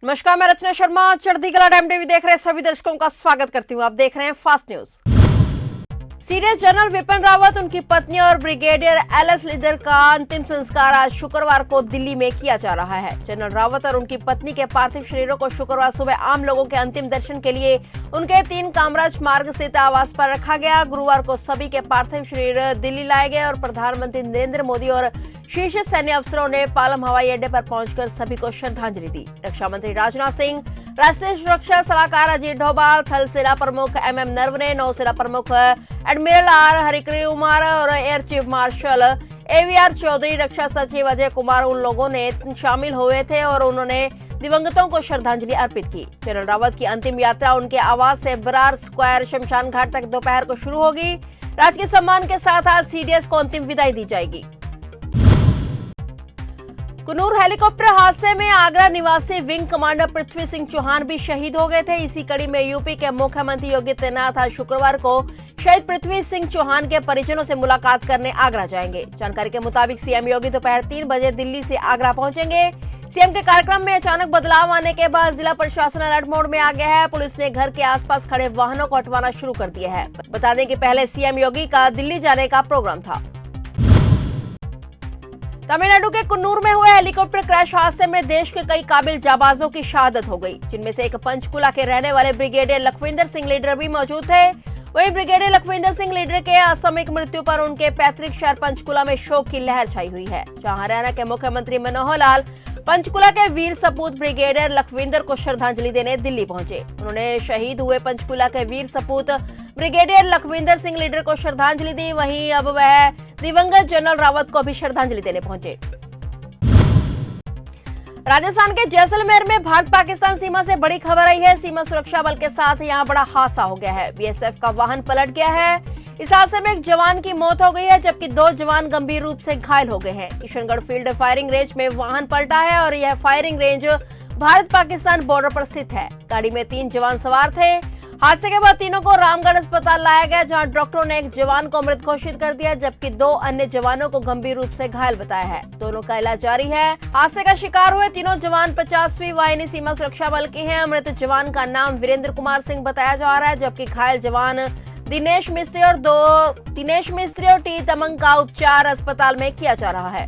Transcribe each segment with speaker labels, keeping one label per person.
Speaker 1: नमस्कार, मैं रचना शर्मा चढ़ती कला टाइम टीवी देख रहे सभी दर्शकों का स्वागत करती हूं। आप देख रहे हैं fast news. CDS general Vipin Rawat, उनकी पत्नी और ब्रिगेडियर एलएस लीडर का अंतिम संस्कार आज शुक्रवार को दिल्ली में किया जा रहा है। जनरल रावत और उनकी पत्नी के पार्थिव शरीरों को शुक्रवार सुबह आम लोगों के अंतिम दर्शन के लिए उनके 3 कामराज मार्ग स्थित आवास पर रखा गया। गुरुवार को सभी के पार्थिव शरीर दिल्ली लाए गए और प्रधानमंत्री नरेंद्र मोदी और शीर्ष सैन्य अफसरों ने पालम हवाई अड्डे पर पहुंचकर सभी को श्रद्धांजलि दी। रक्षा मंत्री राजनाथ सिंह, राष्ट्रीय सुरक्षा सलाहकार अजीत डोभाल, थल सेना प्रमुख एमएम नरवणे, नौसेना प्रमुख एडमिरल आर हरिकुमार और air chief marshal AVR Chaudhari, रक्षा सचिव अजय कुमार उन लोगों ने शामिल हुए थे और उन्होंने दिवंगतों को श्रद्धांजलि अर्पित की। जनरल रावत की अंतिम यात्रा उनके आवास से बरार स्क्वायर शमशान घाट तक दोपहर को शुरू होगी। राजकीय सम्मान के साथ आज सीडीएस को अंतिम विदाई दी जाएगी। कुन्नूर हेलीकॉप्टर हादसे में आगरा निवासी विंग कमांडर पृथ्वी सिंह चौहान भी शहीद हो गए थे। इसी कड़ी में यूपी के मुख्यमंत्री योगी आदित्यनाथ आज शुक्रवार को शहीद पृथ्वी सिंह चौहान के परिजनों से मुलाकात करने आगरा जाएंगे। जानकारी के मुताबिक सीएम योगी दोपहर 3 बजे दिल्ली से आगरा पहुंचेंगे। सीएम के कार्यक्रम में अचानक बदलाव आने के बाद जिला प्रशासन अलर्ट मोड में आ गया है। पुलिस ने घर के आसपास खड़े वाहनों को हटवाना शुरू कर दिया है। बता दें कि पहले सीएम योगी का दिल्ली जाने का प्रोग्राम था। तमिलनाडु के कुन्नूर में हुए हेलीकॉप्टर क्रैश हादसे में देश के कई काबिल जाबाजों की शहादत हो गई, जिनमें से एक पंचकुला के रहने वाले ब्रिगेडियर लखविंदर सिंह लीडर भी मौजूद थे। वहीं ब्रिगेडियर लखविंदर सिंह लीडर के असामयिक मृत्यु पर उनके पैतृक शहर पंचकुला में शोक की लहर छाई हुई है, जहां हरियाणा के मुख्यमंत्री मनोहर लाल पंचकुला के वीर सपूत ब्रिगेडियर लखविंदर को श्रद्धांजलि देने दिल्ली पहुंचे। उन्होंने शहीद हुए पंचकुला के वीर सपूत ब्रिगेडियर लखविंदर सिंह लीडर को श्रद्धांजलि दी। वहीं अब वह दिवंगत जनरल रावत को भी श्रद्धांजलि देने पहुंचे। राजस्थान के जैसलमेर में भारत पाकिस्तान सीमा से बड़ी खबर आई है। सीमा सुरक्षा बल के साथ यहां बड़ा हादसा हो गया है। बीएसएफ का वाहन पलट गया है। इस हादसे में एक जवान की मौत हो गई है, जबकि 2 जवान गंभीर रूप से घायल हो गए हैं। किशनगढ़ फील्ड फायरिंग रेंज में वाहन पलटा है और यह firing range Bharat Pakistan border पर स्थित है। गाड़ी में 3 जवान सवार थे। हादसे के बाद तीनों को रामगढ़ अस्पताल लाया गया, जहां डॉक्टरों ने एक जवान को मृत घोषित कर दिया, जबकि 2 अन्य जवानों को गंभीर रूप से घायल बताया है। दोनों का इलाज जारी है। हादसे का शिकार हुए तीनों जवान 50वीं वाहिनी सीमा सुरक्षा बल के हैं। मृत जवान का नाम वीरेंद्र कुमार सिंह बताया जा रहा है, जबकि घायल जवान दिनेश मिस्त्री और टी तमंग का उपचार अस्पताल में किया जा रहा है।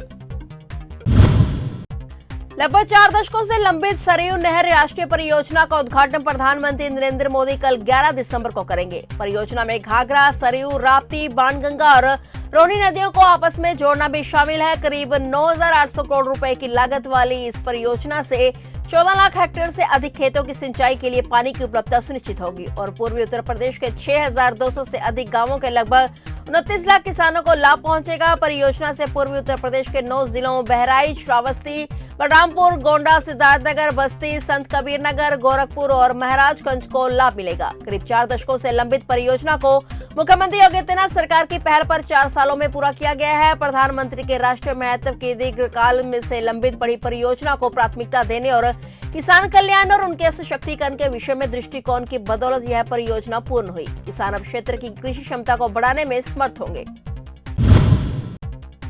Speaker 1: लगभग 4 दशकों से लंबित सरयू नहर राष्ट्रीय परियोजना का उद्घाटन प्रधानमंत्री नरेंद्र मोदी कल 11 दिसंबर को करेंगे। परियोजना में घाघरा, सरयू, राप्ती, बाणगंगा और रोनी नदियों को आपस में जोड़ना भी शामिल है। करीब 9,800 करोड़ रुपए की लागत वाली इस परियोजना से 14 लाख हेक्टेयर से अधिक खेतों की सिंचाई के लिए पानी की उपलब्धता सुनिश्चित होगी और पूर्वी उत्तर प्रदेश के 6,200 से अधिक गांवों के लगभग 29 लाख किसानों को लाभ पहुंचेगा। परियोजना से पूर्वी उत्तर प्रदेश के 9 जिलों बहराइच, श्रावस्ती, बलरामपुर, गोंडा, सिद्धार्थनगर, बस्ती, संत कबीर नगर, गोरखपुर और महाराजगंज को लाभ मिलेगा। करीब 4 दशकों से लंबित परियोजना को मुख्यमंत्री योगी आदित्यनाथ सरकार की पहल पर 4 सालों में पूरा किया गया है। प्रधानमंत्री के राष्ट्रीय महत्व की दीर्घकाल में से लंबित बड़ी परियोजना को प्राथमिकता देने और किसान कल्याण और उनके सशक्तिकरण के विषय में दृष्टिकोण की बदौलत यह परियोजना पूर्ण हुई। किसान अब क्षेत्र की कृषि क्षमता को बढ़ाने में समर्थ होंगे।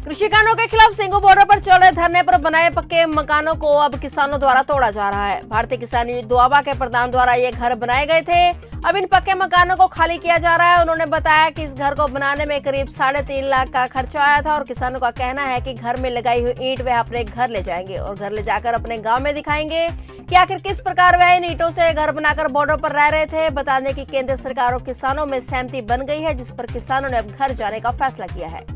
Speaker 1: कृषि कानूनों के खिलाफ सिंगू बॉर्डर पर चल रहे धरने पर बनाए पक्के मकानों को अब किसानों द्वारा तोड़ा जा रहा है। भारतीय किसान यूनियन दोआबा के प्रधान द्वारा ये घर बनाए गए थे। अब इन पक्के मकानों को खाली किया जा रहा है। उन्होंने बताया कि इस घर को बनाने में करीब 3.5 लाख का खर्चा आया था और किसानों का कहना है कि घर में लगाई हुई ईंट वह अपने घर ले जाएंगे और घर ले जाकर अपने गांव में दिखाएंगे कि आखिर किस प्रकार वह इन ईंटों से घर बनाकर बॉर्डर पर रह रहे थे। बता दें कि केंद्र सरकार और किसानों में सहमति बन गई है, जिस पर किसानों ने अब घर जाने का फैसला किया है।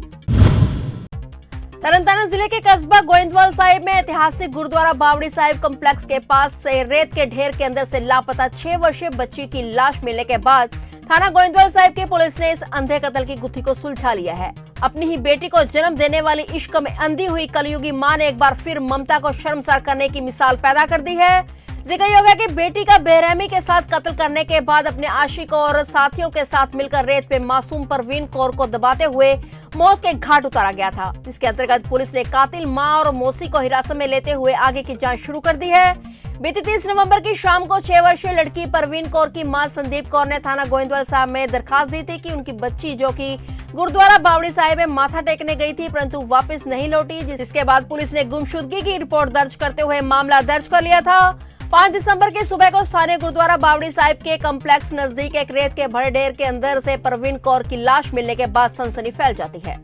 Speaker 1: तरनतारन जिले के कस्बा गोइंदवाल साहिब में ऐतिहासिक गुरुद्वारा बावड़ी साहिब कॉम्प्लेक्स के पास से रेत के ढेर के अंदर से लापता 6 वर्षीय बच्ची की लाश मिलने के बाद थाना गोइंदवाल साहिब की पुलिस ने इस अंधे कत्ल की गुत्थी को सुलझा लिया है। अपनी ही बेटी को जन्म देने वाली इश्क में अंधी हुई कलयुगी मां ने एक बार फिर ममता को शर्मसार करने की मिसाल पैदा कर दी है। जिक्रयोग है कि बेटी का बेरहमी के साथ कत्ल करने के बाद अपने आशिक और साथियों के साथ मिलकर रेत पे मासूम परवीन कौर को दबाते हुए मौत के घाट उतारा गया था, जिसके अंतर्गत पुलिस ने कातिल मां और मौसी को हिरासत में लेते हुए आगे की जांच शुरू कर दी है। बीती 30 नवंबर की शाम को 6 वर्षीय लड़की परवीन कौर की मां संदीप कौर ने थाना गोइंदवाल साहब में दरखास्त दी थी कि उनकी बच्ची, जो कि गुरुद्वारा बावड़ी साहिब में माथा टेकने गई थी परंतु वापस नहीं लौटी, जिसके बाद पुलिस ने गुमशुदगी की रिपोर्ट दर्ज करते हुए मामला दर्ज कर लिया था। 5 दिसंबर की सुबह को स्थानीय गुरुद्वारा बावड़ी साहिब के कॉम्प्लेक्स नजदीक एक रेत के बड़े ढेर के अंदर से परवीन कौर की लाश मिलने के बाद सनसनी फैल जाती है।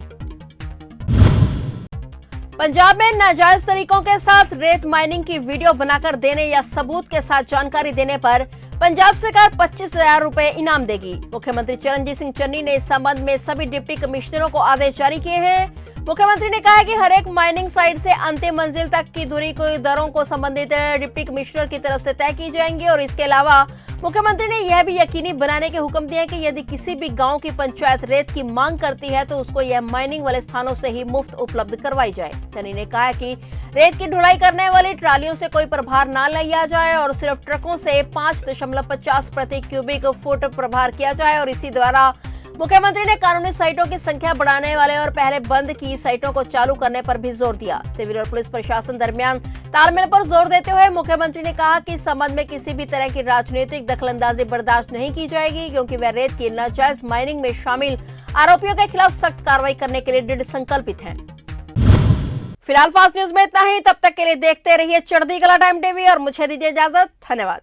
Speaker 1: पंजाब में नाजायज तरीकों के साथ रेत माइनिंग की वीडियो बनाकर देने या सबूत के साथ जानकारी देने पर पंजाब सरकार 25,000 रुपए इनाम देगी। मुख्यमंत्री चरणजीत सिंह चन्नी ने इस संबंध में सभी डिप्टी कमिश्नरों को आदेश जारी किए हैं। मुख्यमंत्री ने कहा है कि हर एक माइनिंग साइट से अंतिम मंजिल तक की दूरी को दरों को संबंधित डिप्टी कमिश्नर की तरफ से तय की जाएंगी और इसके अलावा मुख्यमंत्री ने यह भी यकीनी बनाने के हुक्म दिए कि यदि किसी भी गांव की पंचायत रेत की मांग करती है तो उसको यह माइनिंग वाले स्थानों से ही मुफ्त उपलब्ध करवाई जाए। चन्नी ने कहा कि रेत की ढुलाई करने वाली ट्रालियों से कोई प्रभार न लिया जाए और सिर्फ ट्रकों से 5.50 प्रति क्यूबिक फुट प्रभार किया जाए और इसी द्वारा मुख्यमंत्री ने कानूनी साइटों की संख्या बढ़ाने वाले और पहले बंद की साइटों को चालू करने पर भी जोर दिया। सिविल और पुलिस प्रशासन दरमियान तालमेल पर जोर देते हुए मुख्यमंत्री ने कहा कि इस संबंध में किसी भी तरह की राजनीतिक दखलंदाजी बर्दाश्त नहीं की जाएगी, क्योंकि वह रेत की नाजायज माइनिंग में शामिल आरोपियों के खिलाफ सख्त कार्रवाई करने के लिए दृढ़ संकल्पित है। फिलहाल फास्ट न्यूज में इतना ही। तब तक के लिए देखते रहिए चढ़ती कला टाइम टीवी और मुझे दीजिए इजाजत। धन्यवाद।